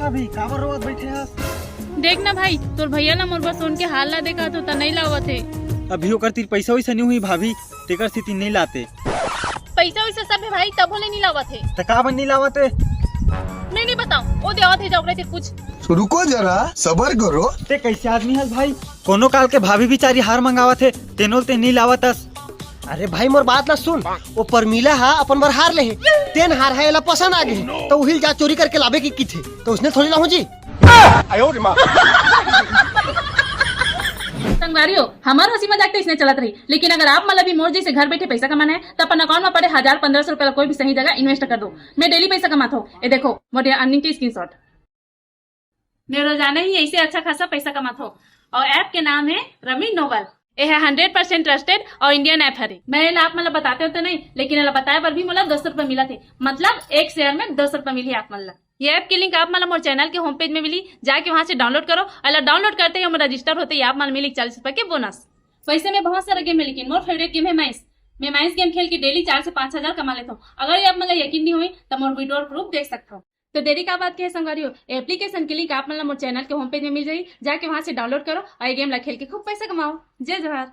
भाभी काबर रोवत बैठे हस? देख ना भाई, तोर भैया ना मोर बस उनके हाल ला देखा तो नहीं लावत है। अभी ओकर तीर पैसा वैसा नहीं हुई भाभी, तेकर स्थिति नहीं लाते। पैसा वैसा सब है भाई, तब नहीं लावत है। त का बन नहीं लावते? मैं नहीं बताऊं, वो देवत है जाओ थे कुछ। रुको जरा, सबर करो। ते कैसे आदमी हस भाई? कोनो काल के भाभी बिचारी हार मंगावत है, तेनोल ते नहीं लावतस। अरे भाई मोर बात ना सुन, वो परमीला हा अपन बार हार ले है, तेन हार है एला पसंद आ गए तो उहिल जा चोरी करके लावे की थे, तो उसने थोड़ी लाऊं जी। संगवारियों, हमारा हंसी मजाक तो इसने चलत रही, लेकिन अगर आप मतलब भी मोर जैसे घर बैठे पैसा कमाना है तो अपन अकाउंट में पड़े 1000-1500 रुपए कोई भी सही जगह इन्वेस्ट कर दो। मैं डेली पैसा कमाता हूँ, ये देखो मोटे अर्निंग की स्क्रीनशॉट। मैं रोजाना ही ऐसे अच्छा खासा पैसा कमाता हूँ और ऐप के नाम है रमी नोबल। ये है 100% ट्रस्टेड और इंडियन ऐप है। मैं आप मतलब बताते हो तो नहीं, लेकिन बताया पर भी मतलब 10 रुपए मिला थे, मतलब एक शेयर में 10 रुपए मिली आप मतलब। ये ऐप की लिंक आप मतलब मोर चैनल के होम पेज में मिली, जाके वहां से डाउनलोड करो। अगर डाउनलोड करते ही रजिस्टर होते ही आप मतलब मिली 40 रुपए के बोनस। वैसे में बहुत सारा गेम है, लेकिन मोर फेवरेट गेम है माइस। मैं माइस गेम खेल के डेली 4 से 5 हजार कमा लेता हूँ। अगर ये आप मतलब यकीन नहीं हुई तो मोर वीडियो प्रूफ देख सकते हो। तो देरी का बात क्या है संगवारियों, एप्लीकेशन की लिंक आप मतलब मोर चैनल के होम पेज में मिल जाएगी, जाके वहां से डाउनलोड करो और ये गेम ला खेल के खूब पैसा कमाओ। जय जवाहर।